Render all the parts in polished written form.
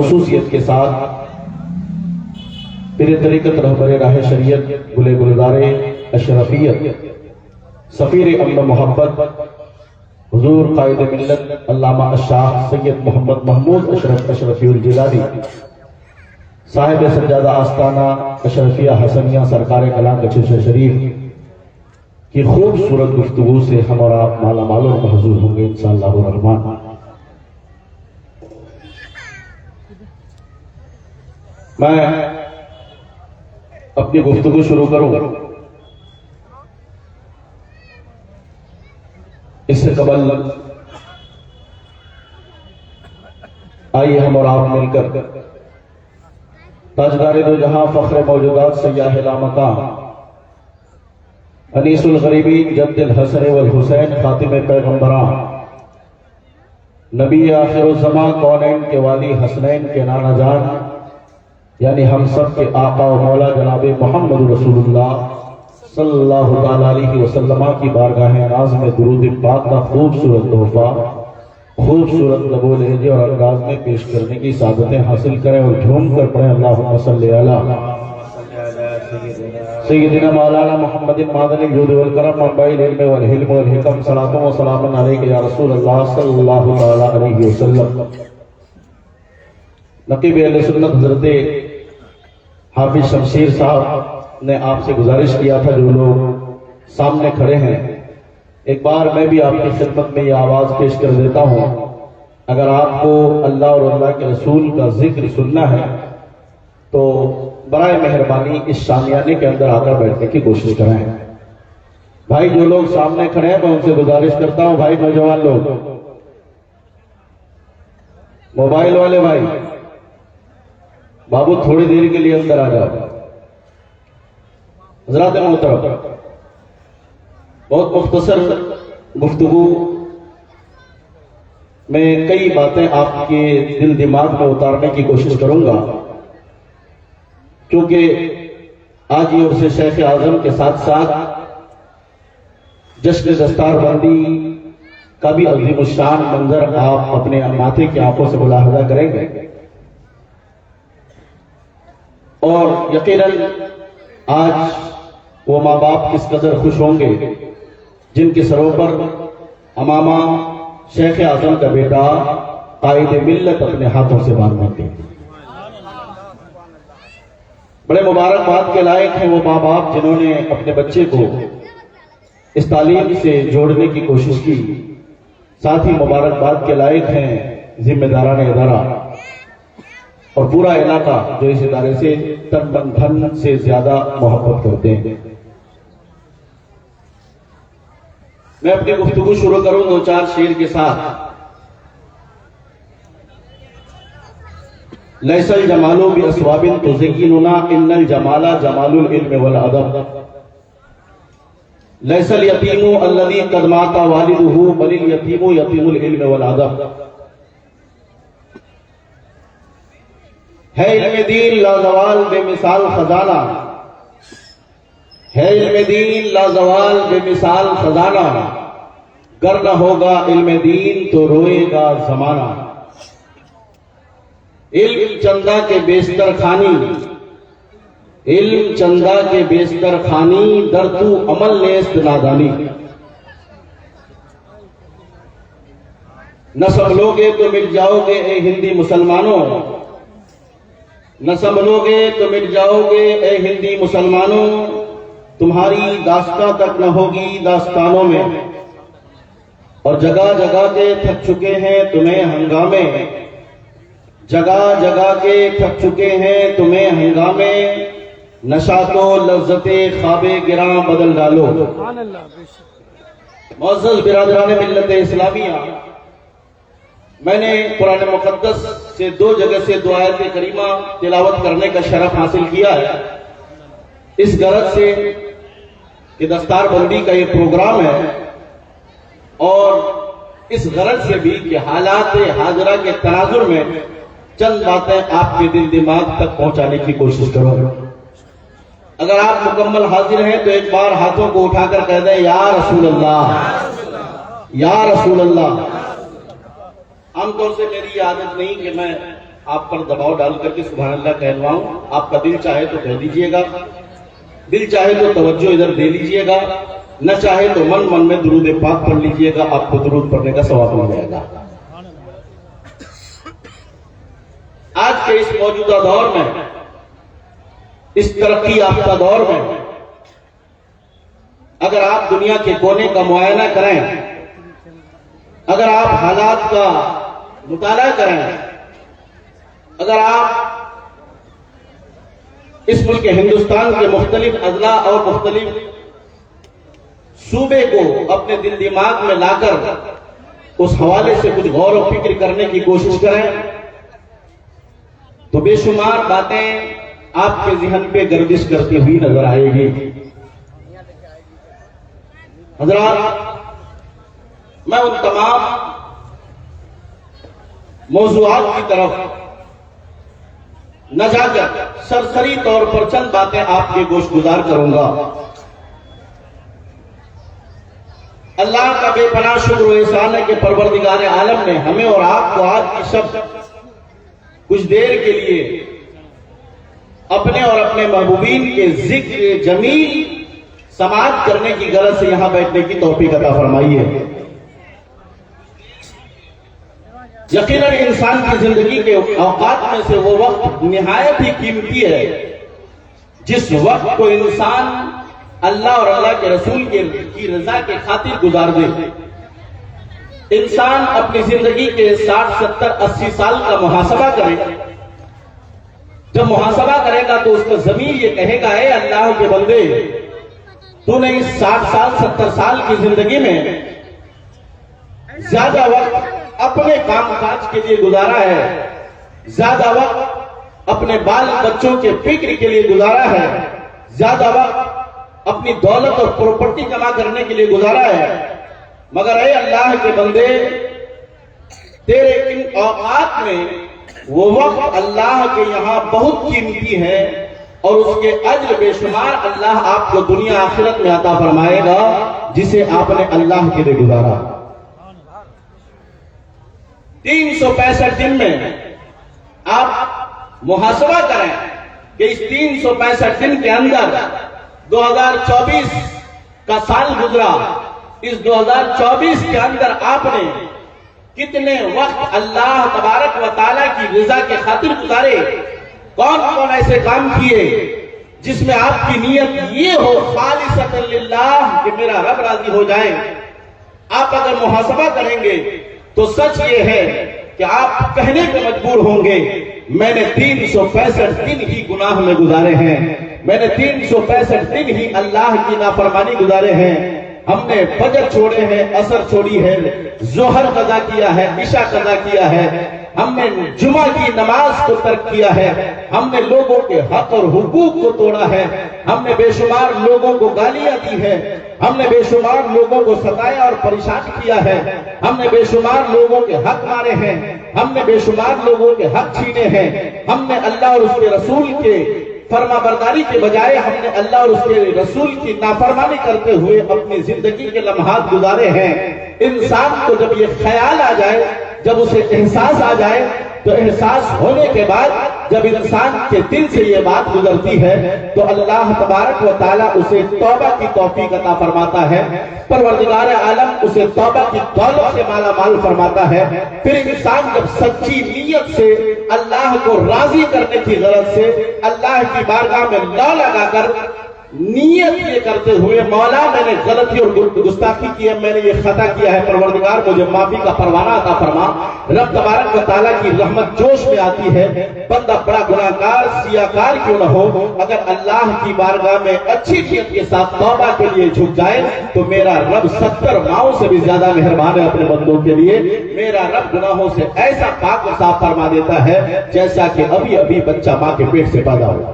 خصوصیت کے ساتھ پیر طریقت رہبر راہ شریعت گلے گلزار اشرفیت سفیر امن محبت حضور قائد ملت علامہ الشاہ سید محمد محمود اشرف اشرفی الجیلانی صاحب سجادہ آستانہ اشرفیہ حسنیہ سرکار کلاں کچھ شریف کی خوبصورت گفتگو سے ہم اور آپ مالا مال اور محظوظ ہوں گے انشاءاللہ الرحمن۔ میں اپنی گفتگو شروع کروں اس سے قبل آئیے ہم اور آپ مل کر تاجدار دو جہاں فخر موجودات سیاح لامکان انیس الغریبین جد الحسن والحسین خاتم پیغمبران نبی آخر الزمان کونین کے والی حسنین کے نانا جان یعنی ہم سب کے آقا و مولا جناب محمد رسول اللہ صلی اللہ تعالیٰ علیہ وسلم کی بارگاہ ناز میں درود پاک کا خوبصورت تحفہ خوبصورت لب و لہجے اور انداز میں پیش کرنے کی سعادتیں حاصل کریں اور جھوم کر پڑھیں اللہم صلی علی سیدنا مولانا محمد معدن الجود والکرم منبع العلم والحلم والحکم صلاۃ و سلام علیک یا رسول اللہ صلی اللہ تعالیٰ علیہ وسلم۔ نقیب اہل سنت حضرت حافظ شمشیر صاحب نے آپ سے گزارش کیا تھا جو لوگ سامنے کھڑے ہیں ایک بار میں بھی آپ کی خدمت میں یہ آواز پیش کر دیتا ہوں، اگر آپ کو اللہ اور اللہ کے رسول کا ذکر سننا ہے تو برائے مہربانی اس شامیانے کے اندر آ کر بیٹھنے کی کوشش کریں۔ بھائی جو لوگ سامنے کھڑے ہیں میں ان سے گزارش کرتا ہوں، بھائی نوجوان لوگ، موبائل والے بھائی، بابو تھوڑی دیر کے لیے اندر آ جاؤ۔ حضرات محترم، بہت مختصر گفتگو میں کئی باتیں آپ کے دل دماغ میں اتارنے کی کوشش کروں گا، کیونکہ آج یہ عرص شیخ اعظم کے ساتھ ساتھ جشن دستار بندی کا بھی عظیم الشان منظر آپ اپنے ماتھے کی آنکھوں سے ملاحظہ کریں گے، اور یقیناً آج وہ ماں باپ کس قدر خوش ہوں گے جن کے سروں پر امامہ شیخ اعظم کا بیٹا قائد ملت اپنے ہاتھوں سے باندھنے کے بڑے مبارکباد کے لائق ہیں وہ ماں باپ جنہوں نے اپنے بچے کو اس تعلیم سے جوڑنے کی کوشش کی، ساتھ ہی مبارکباد کے لائق ہیں ذمہ داران ادارہ اور پورا علاقہ جو اس ادارے سے تن من دھن سے زیادہ محبت کرتے ہیں۔ میں اپنی گفتگو شروع کروں دو چار شعر کے ساتھ۔ لیس الجمال باسواب تزیننا ان الجمال جمال العلم والادب، لیس الیتیم الذی قد مات والدہ بل الیتیم یتیم العلم والادب۔ ہے علم دین لازوال بے مثال خزانہ، ہے علم دین لازوال بے مثال خزانہ، گر نہ ہوگا علم دین تو روئے گا زمانہ۔ علم چندہ کے بیشتر خانی، علم چندہ کے بیشتر خانی، در تو عمل نیست نادانی۔ نہ سنبھلو گے تو مٹ جاؤ گے اے ہندی مسلمانوں، نہ سنبھلو گے تو مٹ جاؤ گے اے ہندی مسلمانوں، تمہاری داستان تک نہ ہوگی داستانوں میں، اور جگہ جگہ کے تھک چکے ہیں تمہیں ہنگامے، جگہ جگہ کے تھک چکے ہیں تمہیں ہنگامے، نشاط و لذت خواب گراں بدل ڈالو۔ معزز برادران ملت اسلامیہ، میں نے قرآن مقدس سے دو جگہ سے دو آیت کریمہ تلاوت کرنے کا شرف حاصل کیا ہے، اس غرض سے کہ دستار بندی کا یہ پروگرام ہے، اور اس غرض سے بھی کہ حالات حاضرہ کے تناظر میں چند باتیں آپ کے دل دماغ تک پہنچانے کی کوشش کروں۔ اگر آپ مکمل حاضر ہیں تو ایک بار ہاتھوں کو اٹھا کر کہہ دیں یا رسول اللہ، یا رسول اللہ۔ عام طور سے میری یہ عادت نہیں کہ میں آپ پر دباؤ ڈال کر کے سبحان اللہ کہلواؤں. آپ کا دل چاہے تو کہہ دیجئے گا, دل چاہے تو توجہ ادھر دے لیجئے گا, نہ چاہے تو من من میں درود پاک پڑھ لیجئے گا, آپ کو درود پڑھنے کا ثواب مل جائے گا. آج کے اس موجودہ دور میں, اس ترقی یافتہ دور میں, اگر آپ دنیا کے کونے کا معائنہ کریں, اگر آپ حالات کا مطالعہ کریں, اگر آپ اس ملک ہندوستان کے مختلف اضلاع اور مختلف صوبے کو اپنے دل دماغ میں لا کر اس حوالے سے کچھ غور و فکر کرنے کی کوشش کریں تو بے شمار باتیں آپ کے ذہن پہ گردش کرتی ہوئی نظر آئے گی. حضرات, میں ان تمام موضوعات کی طرف نہ جا کر سرسری طور پر چند باتیں آپ کے گوش گزار کروں گا. اللہ کا بے پناہ شکر و احسان ہے کہ پروردگار عالم نے ہمیں اور آپ کو آج کی شب کچھ دیر کے لیے اپنے اور اپنے محبوبین کے ذکر جمیل سماعت کرنے کی غرض سے یہاں بیٹھنے کی توفیق عطا فرمائی ہے. یقیناً انسان کی زندگی کے اوقات میں سے وہ وقت نہایت ہی قیمتی ہے جس وقت کو انسان اللہ اور اللہ کے رسول کی رضا کے خاطر گزار دے. انسان اپنی زندگی کے 60, 70, 80 سال کا محاسبہ کرے. جب محاسبہ کرے گا تو اس کا ضمیر یہ کہے گا, اے اللہ کے بندے, تو نے اس 60 سال 70 سال کی زندگی میں زیادہ وقت اپنے کام کاج کے لیے گزارا ہے, زیادہ وقت اپنے بال بچوں کے فکر کے لیے گزارا ہے, زیادہ وقت اپنی دولت اور پراپرٹی جمع کرنے کے لیے گزارا ہے. مگر اے اللہ کے بندے, تیرے ان اوقات میں وہ وقت اللہ کے یہاں بہت قیمتی ہے اور اس کے اجر بے شمار اللہ آپ کو دنیا آخرت میں عطا فرمائے گا جسے آپ نے اللہ کے لیے گزارا. 365 دن میں آپ محاسبہ کریں کہ اس 365 دن کے اندر 2024 کا سال گزرا, اس 2024 کے اندر آپ نے کتنے وقت اللہ تبارک و تعالیٰ کی رضا کے خاطر گزارے, کون کون ایسے کام کیے جس میں آپ کی نیت یہ ہو خالصۃ للہ کہ میرا رب راضی ہو جائے. آپ اگر محاسبہ کریں گے تو سچ یہ ہے کہ آپ کہنے پہ مجبور ہوں گے, میں نے 365 دن ہی گناہ میں گزارے ہیں, میں نے 365 دن ہی اللہ کی نافرمانی گزارے ہیں. ہم نے فجر چھوڑے ہیں, عصر چھوڑی ہے, ظہر قضا کیا ہے, عشاء قضا کیا ہے, ہم نے جمعہ کی نماز کو ترک کیا ہے, ہم نے لوگوں کے حق اور حقوق کو توڑا ہے, ہم نے بے شمار لوگوں کو گالیاں دی ہے, ہم نے بے شمار لوگوں کو ستایا اور پریشان کیا ہے, ہم نے بے شمار لوگوں کے حق مارے ہیں, ہم نے بے شمار لوگوں کے حق چھینے ہیں, ہم نے اللہ اور اس کے رسول کے فرما برداری کے بجائے ہم نے اللہ اور اس کے رسول کی نافرمانی کرتے ہوئے اپنی زندگی کے لمحات گزارے ہیں. انسان کو جب یہ خیال آ جائے, جب اسے احساس آ جائے, تو احساس ہونے کے بعد جب انسان کے دل سے یہ بات گزرتی ہے تو اللہ تبارک و تعالیٰ اسے توبہ کی توفیق عطا فرماتا ہے. پروردگار عالم اسے توبہ کی دولت سے مالا مال فرماتا ہے. پھر انسان جب سچی نیت سے اللہ کو راضی کرنے کی غرض سے اللہ کی بارگاہ میں لا لگا کر نیت یہ کرتے ہوئے, مولا میں نے غلطی اور گستاخی کی ہے, میں نے یہ خطا کیا ہے, پروردگار مجھے معافی کا پروانہ عطا فرما. رب تبارک و تعالیٰ کی رحمت جوش میں آتی ہے. بندہ بڑا گناہگار سیاکار کیوں نہ ہو, اگر اللہ کی بارگاہ میں اچھی نیت کے ساتھ توبہ کے لیے جھک جائے تو میرا رب 70 ماؤں سے بھی زیادہ مہربان ہے اپنے بندوں کے لیے. میرا رب گناہوں سے ایسا پاک و صاف فرما دیتا ہے جیسا کہ ابھی ابھی بچہ ماں کے پیٹ سے پیدا ہوا.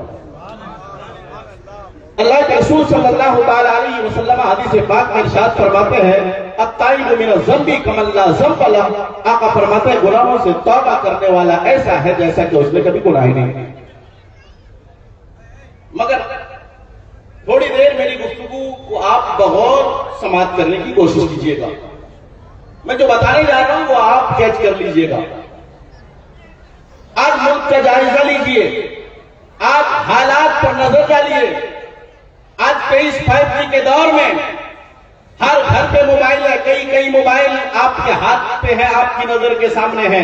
اللہ کے رسول صلی اللہ تعالی علیہ وسلم حدیث پاک میں ارشاد فرماتے ہیں, التائب من الذنب کمن لا ذنب لہ. آقا فرماتے ہیں گناہوں سے توبہ کرنے والا ایسا ہے جیسا کہ اس نے کبھی گناہ ہی نہیں. مگر تھوڑی دیر میری گفتگو کو آپ بغور سماعت کرنے کی کوشش کیجیے گا. میں جو بتانے جا رہا ہوں وہ آپ کیچ کر لیجیے گا. آج ملک کا جائزہ لیجئے، آج حالات پر نظر ڈالیے۔ آج 23 کے دور میں ہر گھر پہ موبائل ہے، کئی موبائل آپ کے ہاتھ پہ ہے، آپ کی نظر کے سامنے ہے۔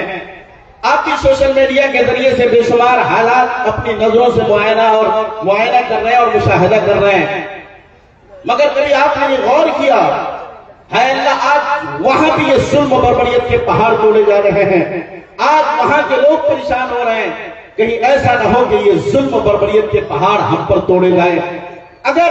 آپ کی سوشل میڈیا کے ذریعے سے بے شمار حالات اپنی نظروں سے معائنہ کر رہے ہیں اور مشاہدہ کر رہے ہیں، مگر کبھی آپ نے یہ غور کیا ہے اللہ آج وہاں بھی یہ ظلم و بربریت کے پہاڑ توڑے جا رہے ہیں، آج وہاں کے لوگ پریشان ہو رہے ہیں، کہیں ایسا نہ ہو کہ یہ ظلم و بربریت کے پہاڑ ہم پر توڑے جائیں۔ اگر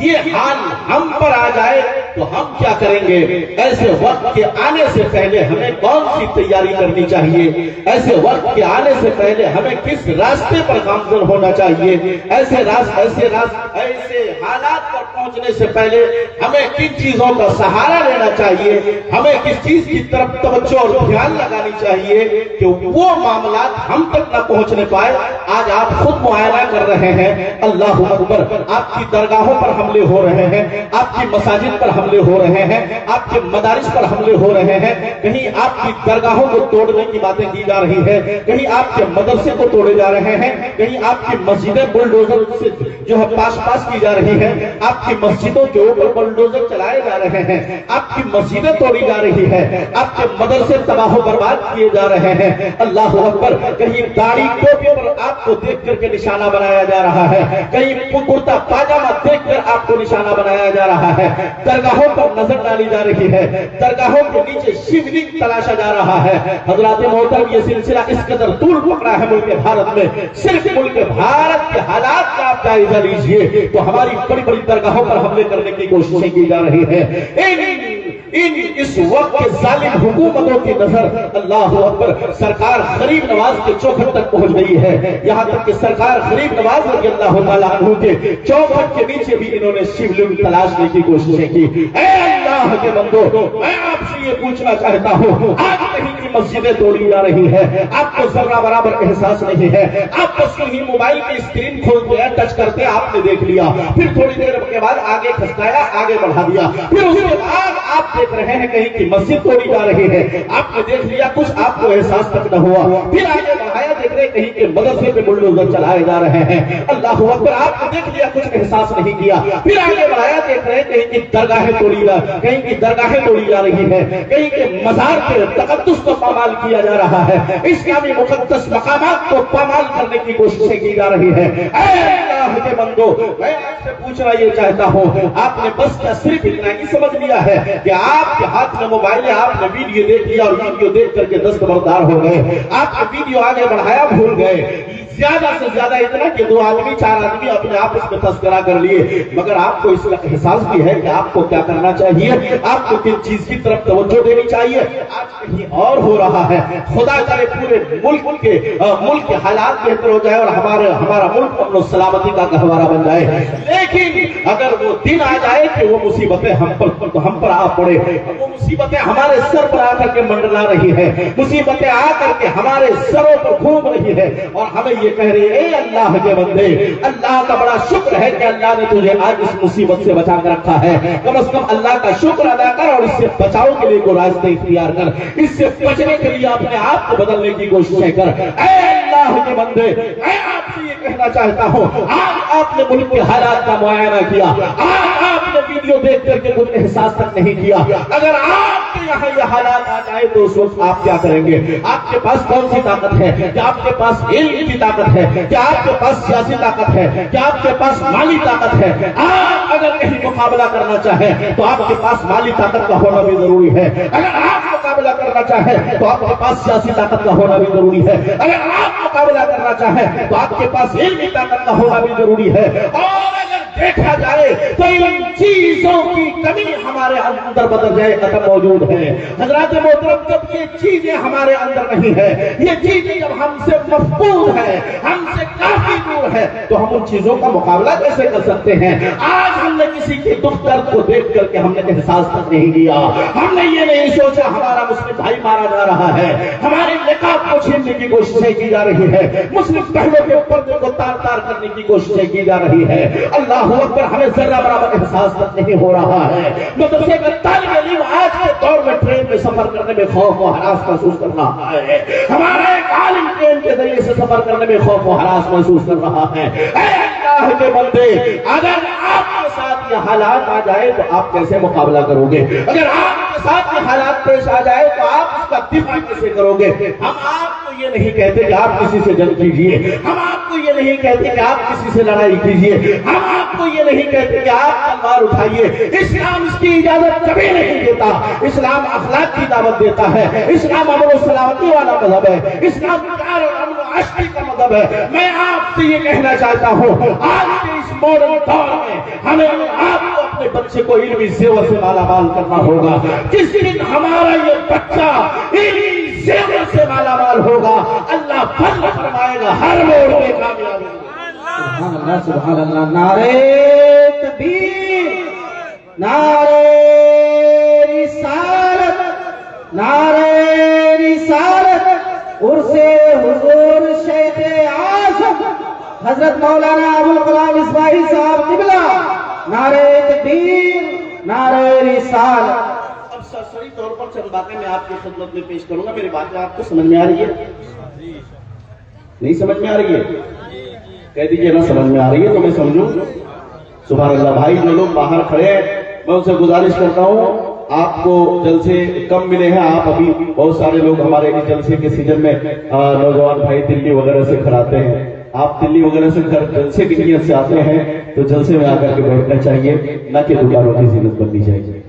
یہ حال ہم پر آ جائے تو ہم کیا کریں گے؟ ایسے وقت کے آنے سے پہلے ہمیں کون سی تیاری کرنی چاہیے؟ ایسے وقت کے آنے سے پہلے ہمیں کس راستے پر گامزن ہونا چاہیے؟ ایسے حالات پر پہنچنے سے پہلے ہمیں کن چیزوں کا سہارا لینا چاہیے؟ ہمیں کس چیز کی طرف توجہ اور دھیان لگانی چاہیے کہ وہ معاملات ہم تک نہ پہنچنے پائے؟ آج آپ خود معائنہ کر رہے ہیں، اللہ اکبر، آپ کی درگاہوں پر حملے ہو رہے ہیں، آپ کی مساجد پر حملے ہو رہے ہیں، آپ کے مدارس پر حملے ہو رہے ہیں، کہیں آپ کی درگاہوں کو توڑنے کی باتیں کی جا رہی ہے، کہیں آپ کے مدرسے کو توڑے جا رہے ہیں، کہیں آپ کی مسجدیں بلڈوزر سے جو ہے پاس کی جا رہی ہیں، آپ کی مسجدوں کے اوپر بلڈوزر چلائے جا رہے ہیں، آپ کی مسجدیں توڑی جا رہی ہے، آپ کے مدرسے تباہ و برباد کیے جا رہے ہیں۔ اللہ اکبر، کہیں داڑھی ٹوپی پر آپ کو دیکھ کر کے نشانہ بنایا جا رہا ہے، کہیں کرتا پاجامہ دیکھ کر آپ کو نشانہ بنایا جا رہا ہے، درگاہوں پر نظر ڈالی جا رہی ہے، درگاہوں کے نیچے شیولنگ تلاشا جا رہا ہے۔ حضرات محترم، یہ سلسلہ اس قدر طول پکڑا ہے ملک بھارت میں، صرف ملک بھارت کے حالات کا آپ جائزہ لیجئے تو ہماری بڑی بڑی درگاہوں پر حملے کرنے کی کوششیں کی جا رہی ہے۔ اس وقت کے ظالم حکومتوں کی نظر اللہ اکبر سرکار غریب نواز کے چوکھٹ تک پہنچ گئی ہے، یہاں تک کہ سرکار غریب نواز رضی اللہ تعالیٰ عنہ کے چوکھٹ کے نیچے بھی انہوں نے شیولنگ تلاشنے کی کوششیں کی۔ اے اللہ کے بندو، میں آپ سے یہ پوچھنا چاہتا ہوں، آج کہیں کی مسجدیں توڑی جا رہی ہے، آپ کو ذرہ برابر احساس نہیں ہے، آپ بس کہیں موبائل کی اسکرین کھولتے ہیں، ٹچ کرتے آپ نے دیکھ لیا، پھر تھوڑی دیر کے بعد آگے کھسکایا، آگے بڑھا دیا، پھر اس کے بعد آپ دیکھ رہے ہیں کہیں کی مسجد توڑی جا رہی ہے، آپ نے دیکھ لیا، کچھ آپ کو احساس تک نہ ہوا، پھر آگے بڑھایا، دیکھ رہے کہیں کے مدرسے پہ بلڈوزر چلائے جا رہے ہیں، اللہ اکبر، آپ نے دیکھ لیا، کچھ احساس نہیں کیا، پھر آگے بڑھایا، دیکھ رہے کہیں کی درگاہیں توڑی جا رہی ہے، کہیں کے مزار کے تقدس کو پامال کیا جا رہا ہے، اسلامی مقدس مقامات کو پامال کرنے کی کوششیں کی جا رہی ہے۔ اے اللہ کے بندو، میں آپ سے پوچھنا یہ چاہتا ہوں، آپ نے بس کیا صرف اتنا ہی سمجھ لیا ہے کہ آپ کے ہاتھ میں موبائل ہے، آپ نے ویڈیو دیکھ لیا اور ویڈیو دیکھ کر کے دستبردار ہو گئے، آپ نے ویڈیو آگے بڑھایا، بھول گئے، زیادہ سے زیادہ اتنا کہ 2 آدمی 4 آدمی اپنے آپس میں تذکرہ کر لیے، مگر آپ کو اس کا احساس بھی ہے کہ آپ کو کیا کرنا چاہیے، آپ کو کن چیز کی طرف توجہ دینی چاہیے۔ آج کہیں اور ہو رہا ہے، خدا کرے پورے ملک کے حالات بہتر ہو جائے اور ہمارا ملک امن و سلامتی کا گہوارہ بن جائے، لیکن اگر وہ دن آ جائے کہ وہ مصیبتیں ہم پر آ پڑے، وہ مصیبتیں ہمارے سر پر آ کر کے منڈلا رہی ہے، مصیبتیں آ کر کے ہمارے سروں پر گھوم رہی ہے اور ہمیں یہ کہہ رہے ہیں، اے اللہ کے بندے، اللہ کا بڑا شکر ہے کہ اللہ نے تجھے آج اس مصیبت سے بچا کر رکھا ہے، کم از کم اللہ کا شکر ادا کر اور اس سے بچاؤ کے لیے کوئی راستہ اختیار کر، اس سے بچنے کے لیے اپنے آپ کو بدلنے کی کوششیں کر۔ اے اللہ کے بندے، میں آپ سے یہ کہنا چاہتا ہوں، آج آپ نے ملک کے حالات کا معائنہ کیا، آج آپ نے ویڈیو دیکھ کر کے کچھ احساس تک نہیں کیا، اگر آپ کے یہاں یہ حالات آ جائے تو اس وقت آپ کیا کریں گے؟ آپ کے پاس کون سی طاقت ہے؟ کیا آپ کے پاس علم کی طاقت ہے؟ کیا آپ کے پاس سیاسی طاقت ہے؟ کیا آپ کے پاس مالی طاقت ہے؟ آپ اگر کہیں مقابلہ کرنا چاہیں تو آپ کے پاس مالی طاقت کا ہونا بھی ضروری ہے، اگر آپ مقابلہ کرنا چاہیں تو آپ کے پاس سیاسی طاقت کا ہونا بھی ضروری ہے، اگر آپ مقابلہ کرنا چاہیں تو آپ کے پاس علمی طاقت کا ہونا بھی ضروری ہے، اور اگر دیکھا جائے تو ان چیزوں کی کمی ہمارے اندر بدل جائے ختم موجود ہے۔ حضرات محترم، جب یہ چیزیں ہمارے اندر نہیں ہے، یہ چیزیں جب ہم سے مفقود ہے، ہم سے کافی دور ہے، تو ہم ان چیزوں کا مقابلہ کیسے کر سکتے ہیں؟ آج ہم نے کسی کے دکھ درد کو دیکھ کر کے ہم نے احساس تک نہیں کیا، ہم نے یہ نہیں سوچا ہمارا مسلم بھائی مارا جا رہا ہے، ہمارے نقاب کو چھیننے کی کوششیں کی جا رہی ہے، مسلم بہنوں کے پردے کو تار تار کرنے کی کوششیں کی جا رہی ہے۔ اللہ اللہ اکبر ہمیں ذرہ برابر احساس تک نہیں ہو رہا ہے. مدرسے کا طالب علم آج کے دور میں ٹرین میں سفر کرنے میں خوف و ہراس محسوس کر رہا ہے. ہمارا ایک عالم ٹرین کے ذریعے سے سفر کرنے میں خوف و ہراس محسوس کر رہا ہے. اے اللہ کے بندے، اگر آپ کے ساتھ یہ حالات آ جائے تو آپ کیسے مقابلہ کرو گے؟ اگر آپ کے ساتھ یہ حالات پیش آ جائے تو آپ اس کا دفاع کیسے کرو گے؟ ہم آپ کو یہ نہیں کہتے کہ آپ کسی سے جنگ کیجیے، ہم آپ کو یہ نہیں کہتے کہ آپ کسی سے لڑائی کیجیے، ہم آپ کو یہ نہیں کہتے کہ آپ تلوار اٹھائیے. اسلام اس کی اجازت کبھی نہیں دیتا. اسلام اخلاق کی دعوت دیتا ہے. اسلام امن و سلامتی والا مذہب ہے. اسلام پیار اور امن و عشق کا مذہب ہے. میں آپ سے یہ کہنا چاہتا ہوں، آج کے اس ماڈرن دور میں ہمیں آپ کو اپنے بچے کو علمی زیور سے مالا مال کرنا ہوگا. جس دن ہمارا یہ بچہ علمی زیور سے مالا مال ہوگا، اللہ فضل فرمائے گا، ہر موڑ میں کامیابی. سبحان اللہ سبحان اللہ. نعرہ تکبیر، نعرہ رسالت، نعرہ رسالت. عرس حضور شیخ اعظم حضرت مولانا ابوالکلام اسماعیل صاحب قبلہ. نعرہ تکبیر، نعرہ رسالت. اب سرسری طور پر چند باتیں میں آپ کی خدمت میں پیش کروں گا. میری باتیں آپ کو سمجھ میں آ رہی ہے؟ نہیں سمجھ میں آ رہی ہے؟ کہہ دیجئے نا سمجھ میں آ رہی ہے تو میں سمجھوں. سبحان اللہ. بھائی جو لوگ باہر کھڑے ہیں میں ان سے گزارش کرتا ہوں، آپ کو جلسے کم ملے ہیں. آپ ابھی بہت سارے لوگ ہمارے جلسے کے سیزن میں نوجوان بھائی دلی وغیرہ سے کھڑاتے ہیں. آپ دلی وغیرہ سے جلسے کی نیت سے آتے ہیں تو جلسے میں آ کر کے بیٹھنا چاہیے، نہ کہ دکانوں کی زینت بننی چاہیے.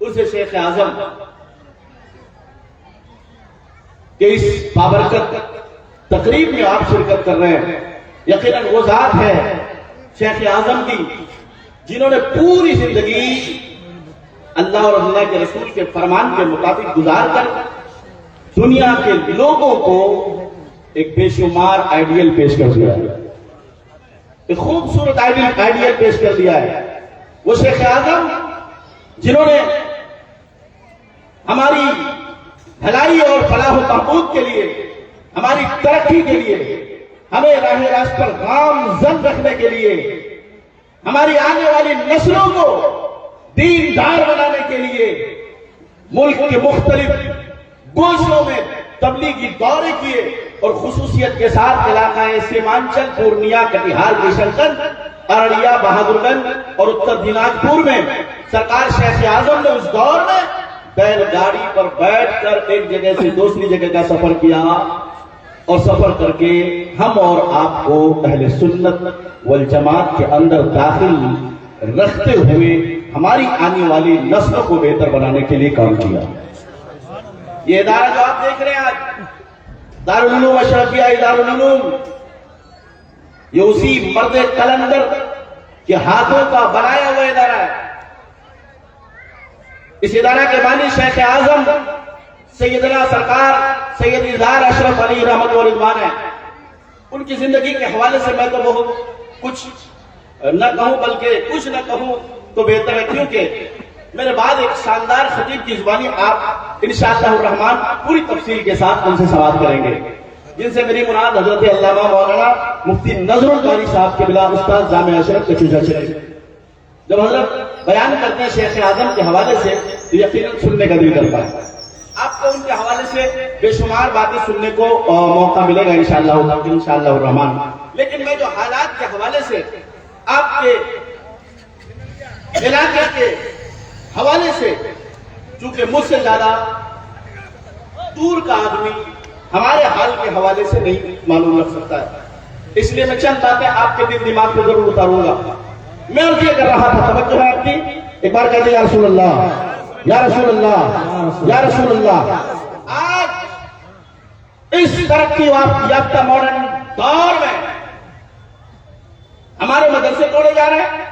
اسے شیخ اعظم کہ اس بابرکت تقریب میں آپ شرکت کر رہے ہیں، یقیناً وہ ذات ہے شیخ اعظم کی جنہوں نے پوری زندگی اللہ اور اللہ کے رسول کے فرمان کے مطابق گزار کر دنیا کے لوگوں کو ایک بے شمار آئیڈیل پیش کر دیا ہے، ایک خوبصورت آئیڈیل پیش کر دیا ہے. وہ شیخ اعظم جنہوں نے ہماری بھلائی اور فلاح و بہبود کے لیے، ہماری ترقی کے لیے، ہمیں راہ راست پر گامزن رکھنے کے لیے، ہماری آنے والی نسلوں کو دیندار بنانے کے لیے ملک کے مختلف گوشوں میں تبلیغی دورے کیے اور خصوصیت کے ساتھ علاقہ سیمانچل، پورنیا، کٹیہار، کشن گنج، ارڑیا، بہادر گنج اور اتر دیناجپور میں سرکار شیخ اعظم نے اس دور میں بیل گاڑی پر بیٹھ کر ایک جگہ سے دوسری جگہ کا سفر کیا، اور سفر کر کے ہم اور آپ کو اہل سنت والجماعت کے اندر داخل رکھتے ہوئے ہماری آنے والی نسلوں کو بہتر بنانے کے لیے کام کیا. یہ ادارہ جو آپ دیکھ رہے ہیں آج، دارالعلوم اشرفیہ دارالعلوم، یہ اسی مرد قلندر کے ہاتھوں کا بنایا ہوا ادارہ ہے. اس ادارہ کے بانی شیخ اعظم سیدنا سرکار سید اظہار اشرف علی رحمت و رضوان ہے. ان کی زندگی کے حوالے سے میں تو بہت کچھ نہ کہوں، بلکہ کچھ نہ کہوں تو بہتر ہے، کیونکہ میرے بعد ایک شاندار خطیب کی زبانی آپ انشاءاللہ الرحمن پوری تفصیل کے ساتھ ان سے سوال کریں گے، جن سے میری مراد حضرت علامہ مولانا مفتی نذر القاری صاحب کے بلا استاد جامع اشرف کے چوچا چلے. جب حضرت بیان کرتے ہیں شیخ اعظم کے حوالے سے تو یقیناً سننے کا دل کرتا ہے. آپ کو ان کے حوالے سے بے شمار باتیں سننے کو موقع ملے گا انشاءاللہ الرحمن. لیکن میں جو حالات کے حوالے سے آپ کے علاقے کے حوالے سے، چونکہ مجھ سے زیادہ دور کا آدمی ہمارے حال کے حوالے سے نہیں معلوم رکھ سکتا ہے، اس لیے میں چند باتیں آپ کے دل دماغ پہ ضرور اتاروں گا. میں عرض یہ کر رہا تھا، توجہ ہے آپ کی، ایک بار کہتے یا رسول اللہ، یا رسول اللہ، یا رسول اللہ. آج اس ترقی یافتہ ماڈرن دور میں ہمارے مدرسے توڑے جا رہے ہیں،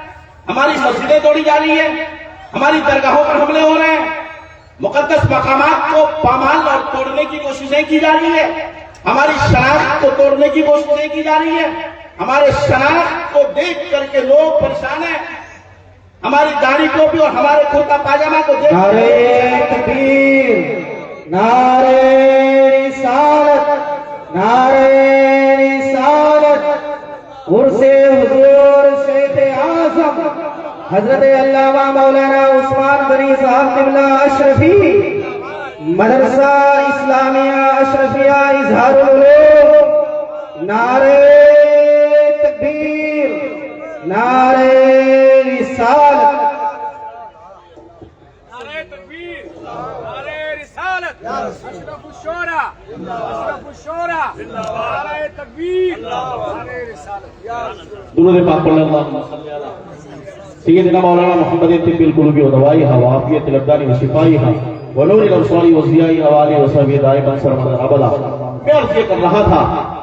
ہماری مسجدیں توڑی جا رہی ہیں، ہماری درگاہوں پر حملے ہو رہے ہیں، مقدس مقامات کو پامال اور توڑنے کی کوششیں کی جا رہی ہے، ہماری شناخت کو توڑنے کی کوششیں کی جا رہی ہے، ہمارے شناخت کو دیکھ کر کے لوگ پریشان ہیں، ہماری داڑھی کو بھی اور ہمارے کرتا پاجامہ کو دیکھ کر نعرہ تکبیر، نعرہ رسالت، نعرہ رسالت. عرس حضور حضرت علامہ مولانا عثمان غنی صاحب قبلہ اشرفی مدرسہ اسلامیہ اشرفیہ اظہار العلوم، نعرہ تکبیر، نعرہ رسالت، نعرہ تکبیر، نعرہ رسالت، اشرف الشورى، اشرف الشورى، نعرہ تکبیر، نعرہ رسالت۔ درود پاک پڑھ لیں اللہم صلی علی سیدنا مولانا محمد طب القلوب و دوائها وعافیت الابدان و شفائها ونور الابصار و ضیاء آلہ و صحبہ دائما سرمدا ابدا۔ میں عرض یہ کر رہا تھا،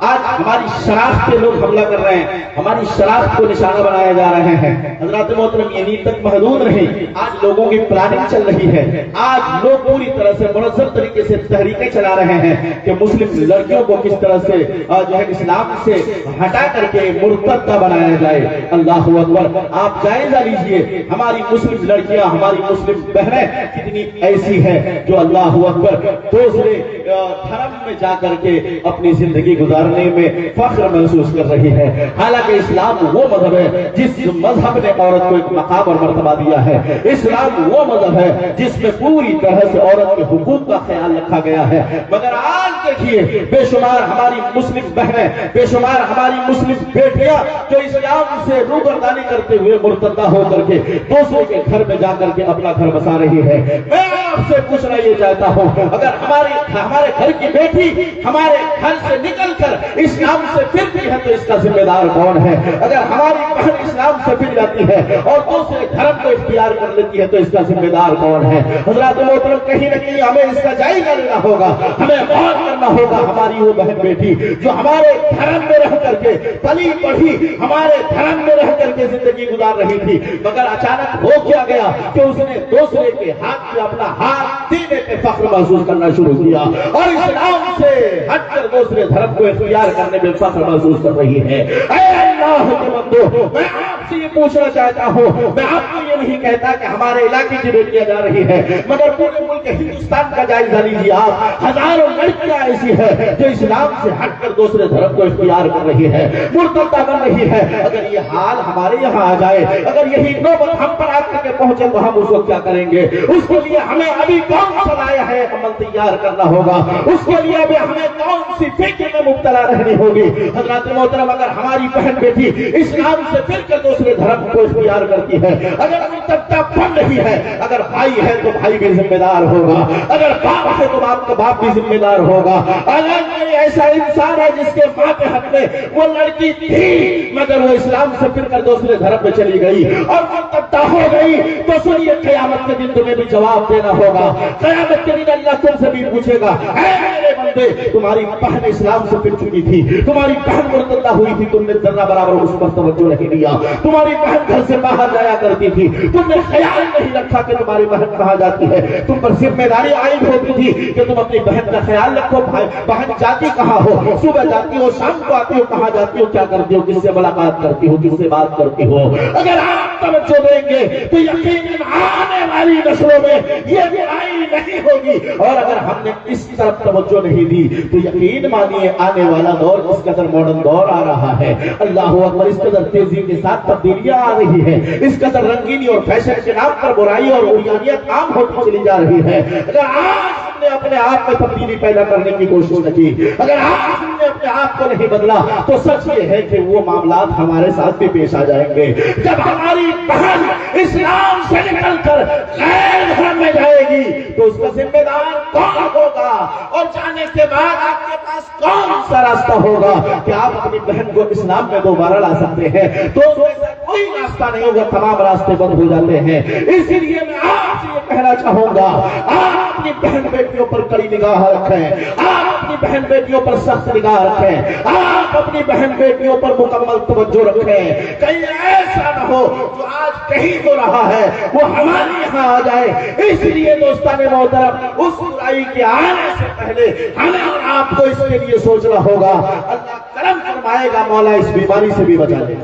آج ہماری شناخت پہ لوگ حملہ کر رہے ہیں، ہماری شناخت کو نشانہ بنایا جا رہے ہیں۔ حضرات محترم یہیں تک محدود نہیں، آج لوگوں کی پلاننگ چل رہی ہے، آج لوگ پوری طرح سے منظم طریقے سے تحریکیں چلا رہے ہیں کہ مسلم لڑکیوں کو کس طرح سے جو ہے اسلام سے ہٹا کر کے مرتدہ بنایا جائے۔ اللہ اکبر، آپ جائزہ لیجئے ہماری مسلم لڑکیاں، ہماری مسلم بہنیں کتنی ایسی ہیں جو اللہ اکبر دوسرے دھرم میں جا کر کے اپنی زندگی گزارنے میں فخر محسوس کر رہی ہے۔ حالانکہ اسلام وہ مذہب ہے جس مذہب نے عورت کو ایک مقام اور مرتبہ دیا ہے۔ اسلام وہ مذہب ہے جس میں پوری طرح سے عورت کے حقوق کا خیال رکھا گیا ہے، مگر آج دیکھیے بے شمار ہماری مسلم بہنیں، بے شمار ہماری مسلم بیٹیاں جو اسلام سے روگردانی کرتے ہوئے مرتدہ ہو کر کے دوسروں کے گھر میں جا کر کے اپنا گھر بسا رہی ہے۔ میں آپ سے پوچھنا یہ چاہتا ہوں، اگر ہمارے گھر کی بیٹی ہمارے گھر سے نکل کر اسلام سے پھرتی ہے تو اس کا ذمہ دار کون ہے؟ اگر ہماری بہن اسلام سے پھر جاتی ہے اور دوسرے دھرم کو اختیار کر لیتی ہے تو اس کا ذمہ دار کون ہے؟ حضرات محترم، کہیں نہ کہیں ہمیں اس کا جائزہ لینا ہوگا، ہمیں غور کرنا ہوگا۔ ہماری وہ بہن بیٹی جو ہمارے دھرم میں رہ کر کے پلی پڑھی، ہمارے دھرم میں رہ کر کے زندگی گزار رہی تھی، مگر اچانک ہو کیا گیا کہ اس نے دوسرے کے ہاتھ میں اپنا ہاتھ دینے پہ فخر محسوس کرنا شروع کیا اور اسلام سے ہٹ کر دوسرے دھرم کو اختیار کرنے میں فخر محسوس کر رہی ہے۔ اے اللہ کے بندو، میں آپ سے یہ پوچھنا چاہتا ہوں، میں آپ کو یہ نہیں کہتا کہ ہمارے علاقے کی بیٹیاں جا رہی ہے، مگر پورے ملک ہندوستان کا جائزہ لیجیے آپ۔ ہزاروں لڑکیاں ایسی ہے جو اسلام سے ہٹ کر دوسرے دھرم کو اختیار کر رہی ہے، مرتدہ بن رہی ہے۔ اگر یہ حال ہمارے یہاں آ جائے، اگر یہی نوبت ہم پر آ کر کے پہنچے تو ہم اس وقت کیا کریں گے؟ اس کے لیے ہمیں ابھی کون سا لایا ہے عمل تیار کرنا ہوگا، اس کے لیے ابھی ہمیں کون سی فکر میں مبتلا رہنی ہوگی۔ حضرات محترم، اگر ہماری بہن بیٹی اسلام سے پھر کر دوسرے دھرم کو اختیار کرتی ہے، اگر مرتدہ بن رہی ہے، اگر بھائی ہے تو بھائی بھی ذمہ دار ہوگا، اگر باپ ہے تو باپ کا باپ بھی ذمہ دار ہوگا۔ اگر کوئی ایسا انسان ہے جس کے ماں کے حق میں وہ لڑکی تھی مگر وہ اسلام سے پھر کر دوسرے دھرم پہ چلی گئی اور مرتدہ ہو گئی، تو سنیے قیامت کے دن تمہیں بھی جواب دینا ہوگا۔ قیامت کے دن اللہ تم سے بھی پوچھے گا، اے میرے بندے، تمہاری بہن اسلام سے پھر چکی تھی، تمہاری بہن مرتدہ ہوئی تھی، تم نے ذرہ برابر اس پر توجہ نہیں دیا، تمہاری بہن گھر سے باہر جایا کرتی تھی، تم نے خیال نہیں رکھا کہ تمہاری بہن کہاں جاتی ہے، تم پر ذمہ داری عائد ہوتی تھی کہ تم اپنی بہن کا خیال رکھو، بہن جاتی کہاں ہو، صبح جاتی ہو، شام کو آتی ہو، کہاں جاتی ہو، کیا کرتی ہو، کس سے ملاقات کرتی ہو، کس سے بات کرتی ہو۔ اگر آپ توجہ دیں گے تو یقیناً آنے والی نسلوں میں یہ برائی نہیں ہوگی، اور اگر ہم نے اس طرف توجہ نہیں دی تو یقین مانیے آنے والا دور اس قدر ماڈرن دور آ رہا ہے، اللہ اکبر، اس قدر تیزی کے ساتھ تبدیلیاں آ رہی ہیں، اس قدر رنگینی اور فیشن کے نام پر برائی اور عریانیت عام ہوتی چلی جا رہی ہے۔ اگر آج ہم نے اپنے آپ میں تبدیلی پیدا کرنے کی کوشش نہ کی، اگر آج ہم نے اپنے آپ کو نہیں بدلا تو سچ یہ ہے کہ وہ معاملات ہمارے ساتھ بھی پیش آ جائیں گے۔ جب ہماری بہن اسلام سے نکل کر غیر دھرم میں جائے گی تو اس کا ذمہ دار کون ہوگا، اور جانے کے بعد آپ کے پاس کون سا راستہ ہوگا کہ آپ اپنی بہن کو اسلام میں دوبارہ لا سکتے ہیں؟ تو ایسا کوئی راستہ نہیں ہوگا، تمام راستے بند ہو جاتے ہیں۔ اسی لیے میں آپ سے یہ کہنا چاہوں گا، آپ اپنی بہن بیٹیوں پر کڑی نگاہ رکھیں، آپ اپنی بہن بیٹیوں پر سخت نگاہ رکھیں، آپ اپنی بہن بیٹیوں پر مکمل توجہ رکھیں، کہیں ایسا نہ ہو جو آج کہیں ہو رہا ہے وہ ہمارے یہاں آ جائے۔ اس لیے دوستان محترم، اس برائی کے آنے سے پہلے ہمیں اور آپ کو اس کے لیے سوچنا ہوگا۔ اللہ کرم فرمائے گا، مولا اس بیماری سے بھی بچا لے۔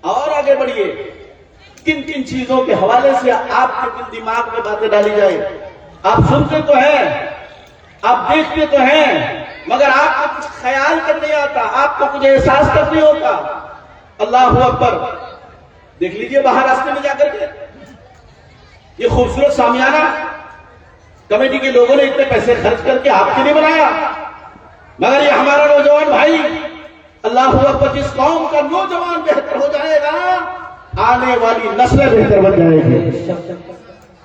اور آگے بڑھیے، کن کن چیزوں کے حوالے سے آپ کے دماغ میں باتیں ڈالی جائے؟ آپ سنتے تو ہیں، آپ دیکھتے تو ہیں، مگر آپ کو کچھ خیال کر نہیں آتا، آپ کو کچھ احساس کر نہیں ہوتا۔ اللہ اکبر. دیکھ لیجئے باہر راستے میں جا کر کے یہ خوبصورت سامیانہ کمیٹی کے لوگوں نے اتنے پیسے خرچ کر کے آپ کے لیے بنایا، مگر یہ ہمارا نوجوان بھائی اللہ اکبر جس قوم کا نوجوان بہتر ہو جائے گا آنے والی نسلیں بہتر بن جائے گی،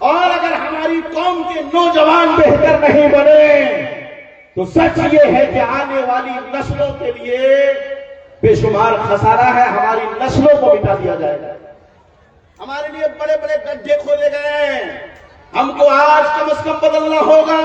اور اگر ہماری قوم کے نوجوان بہتر نہیں بنے تو سچ یہ ہے کہ آنے والی نسلوں کے لیے بے شمار خسارہ ہے، ہماری نسلوں کو مٹا دیا جائے گا. ہمارے لیے بڑے بڑے گڈھے کھولے گئے ہیں، ہم کو آج کم از کم بدلنا ہوگا،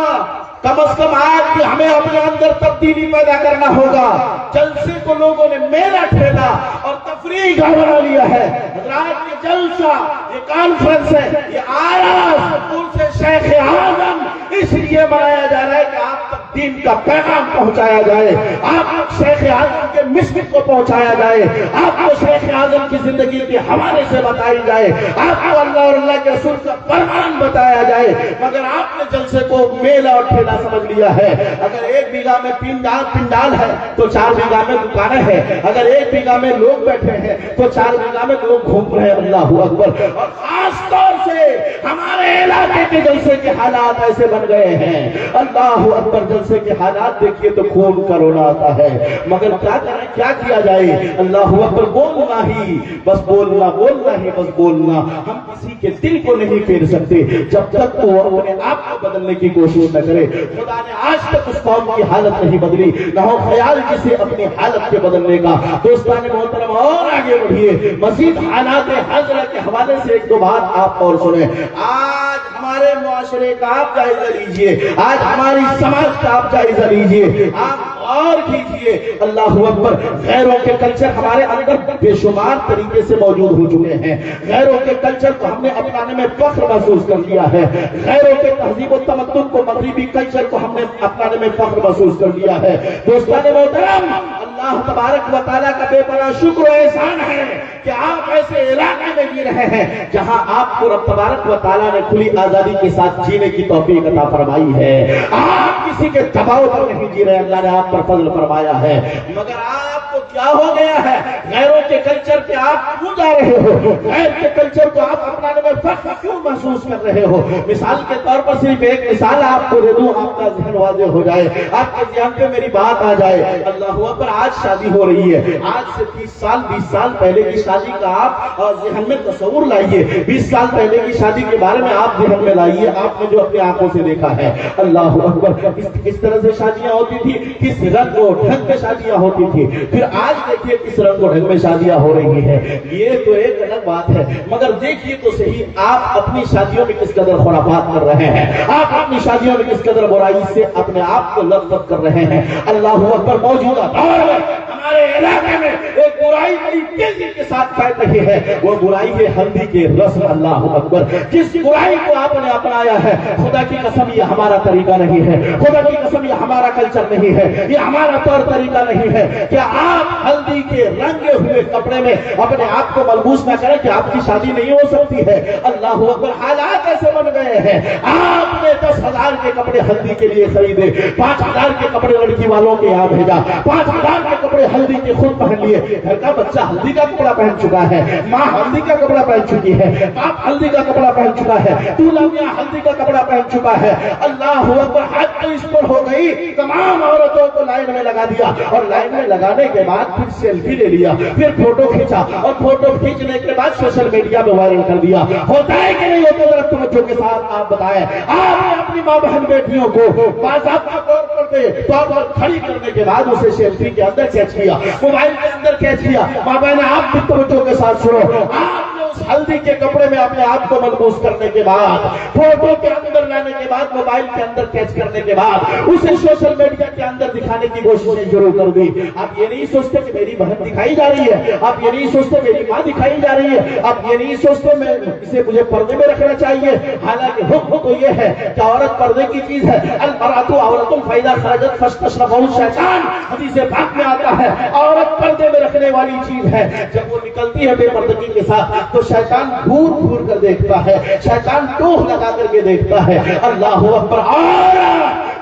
کم از کم آج بھی ہمیں اپنے اندر تبدیلی پیدا کرنا ہوگا. جلسے کو لوگوں نے میلہ ٹھیلا اور تفریح کا بنا لیا ہے. حضرات یہ جلسہ، یہ کانفرنس ہے، یہ آراز سکول سے شیخ اعظم اس لیے منایا جا رہا ہے کہ آپ تک دین کا پیغام پہنچایا جائے، آپ تک شیخ اعظم کے مشن کو پہنچایا جائے، آپ کو شیخ اعظم کی زندگی کے حوالے سے بتائی جائے، آپ کو اللہ اور اللہ کے رسول کا فرمان بتایا جائے. مگر آپ نے جلسے کو میلہ اور ٹھیلا سمجھ لیا ہے. اگر 1 بیگھہ میں پنڈال ہے تو 4 بیگھہ میں دکانیں ہیں، اگر 1 بیگھہ میں لوگ بیٹھے ہیں تو 4 بیگھہ میں لوگ گھوم رہے ہیں. اللہ اکبر. اور خاص طور سے ہمارے علاقے کے جلسے کے حالات ایسے بن گئے ہیں، اللہ اکبر، جلسے کے حالات دیکھیے تو خون کا رونا آتا ہے. مگر کیا کریں، کیا کیا جائے؟ اللہ اکبر. بولنا ہی بس بولنا، بولنا ہی بس بولنا. ہم کسی کے دل کو نہیں پھیر سکتے جب تک وہ اپنے آپ کو بدلنے کی کوشش نہ کرے. خدا نے آج تک اس قوم کی حالت نہیں بدلی، نہ ہو خیال کسی اپنی حالت کے بدلنے کا. دوستان محترم اور آگے بڑھیے، مزید حالات حاضرہ کے حوالے سے 1-2 بات آپ اور سنیں. آج ہمارے معاشرے کا آپ جائزہ لیجئے، آج ہماری سماج کا آپ جائزہ لیجئے، آپ اور کیجئے. اللہ اکبر. غیروں کے کلچر ہمارے اندر بے شمار طریقے سے موجود ہو چکے ہیں. غیروں کے کلچر کو ہم نے اپنانے میں فخر محسوس کر لیا ہے. غیروں کے تہذیب و تمدن کو، مغربی کلچر کو ہم نے اپنانے میں فخر محسوس کر لیا ہے. دوستان محترم، اللہ تبارک و تعالیٰ کا بے پناہ شکر و احسان ہے کہ آپ ایسے علاقے میں جی رہے ہیں جہاں آپ کو رب تبارک و تعالیٰ نے کھلی آزادی کے ساتھ جینے کی توفیق عطا فرمائی ہے. آپ کسی کے دباؤ پر نہیں جی رہے، اللہ نے آپ پر فضل فرمایا ہے. مگر آپ کو کیا ہو گیا ہے؟ غیروں کے کلچر پہ آپ کیوں جا رہے ہو؟ غیر کے کلچر کو آپ اپنانے میں فخر کیوں محسوس کر رہے ہو؟ مثال کے طور پر صرف ایک مثال آپ کو دے دوں، آپ کا ذہن واضح ہو جائے، آپ کے ذہن پہ میری بات آ جائے. اللہ پر آج شادی ہو رہی ہے، آج سے 30 سال 20 سال پہلے کی شادی کا آپ ذہن میں تصور لائیے. 20 سال پہلے کی شادی کے بارے میں آپ ذہن میں لائیے، آپ نے جو اپنی آنکھوں سے دیکھا ہے. اللہ اکبر. کس طرح سے شادیاں ہوتی تھی، کس رنگ و ڈھنگ میں شادیاں ہوتی تھی. پھر آج دیکھیے کس رنگ و ڈھنگ میں شادیاں ہو رہی ہیں. یہ تو ایک الگ بات ہے، مگر دیکھیے تو صحیح آپ اپنی شادیوں میں کس قدر خرافات کر رہے ہیں، آپ اپنی شادیوں میں کس قدر برائی سے اپنے آپ کو لذت کر رہے ہیں. اللہ اکبر. موجودہ دور میں ہمارے علاقے میں ایک برائی بڑی تیزی کے ساتھ پھیل رہی ہے، وہ برائی ہے ہلدی کے رسم. اللہ اکبر. جس برائی کو آپ نے اپنایا ہے، خدا کی قسم یہ ہمارا طریقہ نہیں ہے، خدا کی قسم یہ ہمارا کلچر نہیں ہے، یہ ہمارا طور طریقہ نہیں ہے. کیا آپ ہلدی کے رنگے ہوئے کپڑے میں اپنے آپ کو ملبوس نہ کریں کہ آپ کی شادی نہیں ہو سکتی ہے؟ اللہ اکبر. حالات ایسے بن گئے ہیں، آپ نے 10,000 کے کپڑے ہلدی کے لیے خریدے، 5,000 کے کپڑے لڑکی والوں کے یہاں بھیجا، 5,000 کے کپڑے ہلدی کے خود پہن لیے. گھر کا بچہ ہلدی کا کپڑا پہن چکا ہے، ماں ہلدی کا کپڑا پہن چکی ہے، باپ ہلدی کا کپڑا پہن چکا ہے، دولہا میاں ہلدی کا کپڑا پہن چکا ہے. اللہ اکبر. حد تو اس پر ہو گئی، تمام عورتوں کو لائن میں لگا دیا، اور لائن میں لگانے کے بعد پھر سیلفی لے لیا، پھر فوٹو کھینچا، اور فوٹو کھینچنے کے بعد سوشل میڈیا میں وائرل کر دیا. ہوتا ہے کہ نہیں ہوتا؟ ذرا توجہ کے ساتھ آپ بتائیں. آپ نے اپنی ماں بہن بیٹیوں کو باضابطہ طور پر کھڑی کرنے کے بعد اسے سیلفی کے اندر کیچ کیا، موبائل کے اندر کیچ کیا. ماں بہن آپ بھی توجہ کے ساتھ سنو. آپ نے اس ہلدی کے کپڑے میں اپنے آپ کو ملبوس کرنے کے بعد، فوٹو کے اندر لانے کے بعد، موبائل کے اندر کیچ کرنے کے بعد اسے سوشل میڈیا کے اندر دکھانے کی کوششیں شروع کر دی. آپ یہ نہیں سوچتے کہ میری بہن دکھائی جا رہی ہے، آپ یہ نہیں سوچتے میری ماں دکھائی جا رہی ہے، آپ یہ نہیں سوچتے اسے مجھے پردے میں رکھنا چاہیے. حالانکہ حکم تو یہ ہے کہ عورت پردے کی چیز ہے. المرأۃ عورت فاذا خرجت فاستشرفها الشیطان، حدیث پاک میں آتا ہے عورت پردے میں رکھنے والی چیز ہے. جب وہ نکلتی ہے بے پردگی کے ساتھ تو شیطان گھور گھور کر دیکھتا ہے، شیطان ٹوہ لگا کر کے دیکھتا ہے. اللہ اکبر.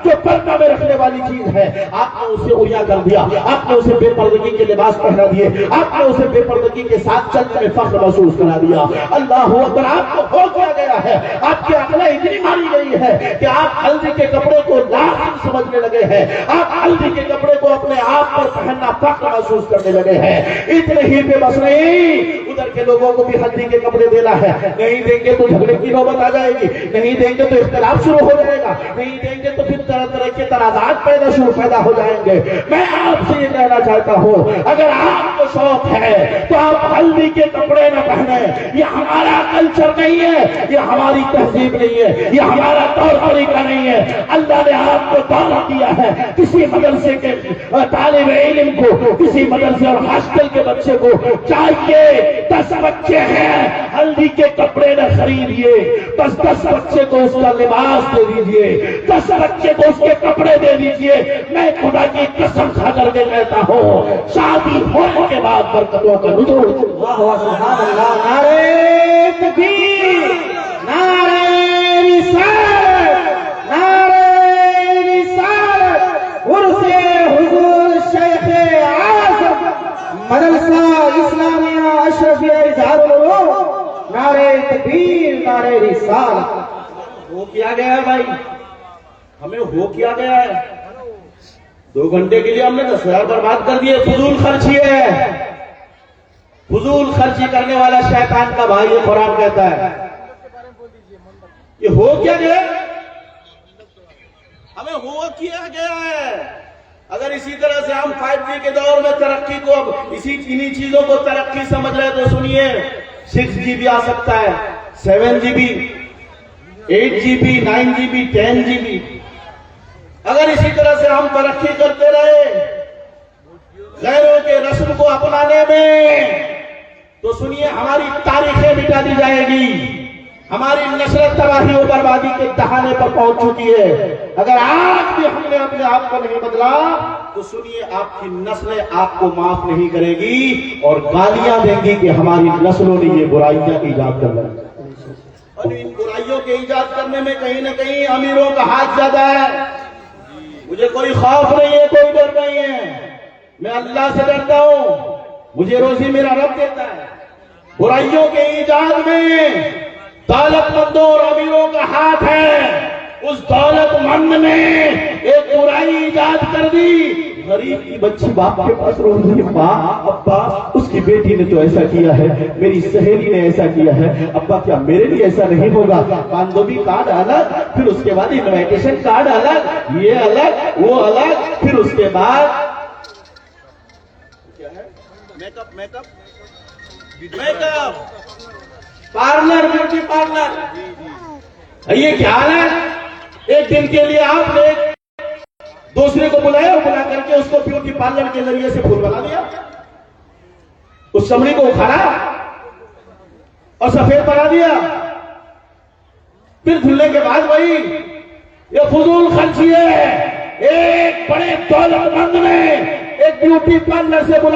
جو پردہ میں رکھنے والی چیز ہے آپ نے اسے عریا کر دیا، آپ نے اسے بے پردگی کے لباس پہنا دیے، آپ نے اسے بے پردگی کے ساتھ چلنے میں فخر محسوس کرا دیا۔ اللہ اکبر، آپ کو ہو کیا گیا ہے؟ آپ کی عقلیں اتنی ماری گئی ہے کہ آپ ہلدی کے کپڑے کو لازم سمجھنے لگے ہیں، آپ ہلدی کے کپڑے کو اپنے آپ پر پہننا فخر محسوس کرنے لگے ہیں۔ اتنے ہی پہ بس نہیں، ادھر کے لوگوں کو بھی ہلدی کے کپڑے دینا ہے، نہیں دیں گے تو جھگڑے کی نوبت آ جائے گی، نہیں دیں گے تو اختلاف شروع ہو جائے گا، نہیں دیں گے تو پھر طرح طرح کے تنازعات پیدا ہو جائیں گے۔ میں آپ سے یہ کہنا چاہتا ہوں، اگر آپ کو شوق ہے تو آپ ہلدی کے کپڑے نہ پہنیں، یہ ہمارا کلچر نہیں ہے، یہ ہماری تہذیب نہیں ہے، یہ ہمارا طور طریقہ نہیں ہے۔ اللہ نے آپ کو دعوت دیا ہے، کسی مدرسے کے طالب علم کو، کسی مدرسے اور ہاسٹل کے بچے کو چاہیے 10 بچے ہیں ہلدی کے کپڑے نہ خریدیے، 10 بچے کو اس کا لباس دے دیجئے، 10 بچے کو اس کے کپڑے دے دیجئے۔ میں خدا کی قسم کھا کر کے کہتا ہوں، شادی ہونے کے بعد برکتوں کا نزول۔ سبحان اللہ، نعرہ تکبیر، نعرہ رسالت، نعرہ رسالت، عرس حضور شیخ اعظم مدرسہ اسلامیہ اشرفیہ اظہار العلوم، نعرہ تکبیر، نعرہ رسالت۔ ہو کیا گیا ہے بھائی؟ ہمیں ہو کیا گیا ہے؟ 2 گھنٹے کے لیے ہم نے 10,000 برباد کر دیے۔ فضول خرچی ہے، فضول خرچی کرنے والا شیطان کا بھائی ہے، قرآن کہتا ہے۔ یہ ہو کیا گیا؟ ہمیں ہو کیا گیا ہے۔ اگر اسی طرح سے ہم 5G کے دور میں ترقی کو اب انہی چیزوں کو ترقی سمجھ رہے تو سنیے، 6GB آ سکتا ہے، 7GB، 8GB، 9GB، 10GB۔ اگر اسی طرح سے ہم ترقی کرتے رہے غیروں کے رسم کو اپنانے میں تو سنیے ہماری تاریخیں مٹا دی جائے گی، ہماری نسل تباہی و بربادی کے دہانے پر پہنچ چکی ہے۔ اگر آج بھی ہم نے اپنے آپ کو نہیں بدلا تو سنیے آپ کی نسلیں آپ کو معاف نہیں کرے گی اور گالیاں دیں گی کہ ہماری نسلوں نے یہ برائیاں ایجاد کر لی۔ اور ان برائیوں کے ایجاد کرنے میں کہیں نہ کہیں امیروں کا ہاتھ زیادہ ہے۔ مجھے کوئی خوف نہیں ہے، کوئی ڈر نہیں ہے، میں اللہ سے ڈرتا ہوں، مجھے روزی میرا رب دیتا ہے۔ برائیوں کے ایجاد میں دولت مندوں اور امیروں کا ہاتھ ہے۔ اس دولت مند نے ایک برائی ایجاد کر دی، غریب کی بچی باپ کے پاس رو رہی ہے، ماں ابا اس کی بیٹی نے تو ایسا کیا ہے، میری سہیلی نے ایسا کیا ہے، ابا کیا میرے لیے ایسا نہیں ہوگا؟ باندھوی کارڈ الگ، پھر اس کے بعد انویٹیشن کارڈ الگ، یہ الگ وہ الگ، پھر اس کے بعد کیا ہے make up parlour, beauty parlour. یہ کیا ہے؟ ایک دن کے لیے آپ نے دوسرے کو بلایا اور بلا کر کے اس کو بیوٹی پارلر کے ذریعے سے پھول بنا دیا، اس چمڑی کو اکھاڑا اور سفید بنا دیا، پھر دھلنے کے بعد وہی یہ فضول خرچی ہے۔ ایک بڑے دولت مند نے ایک بیوٹی پارلر سے بلا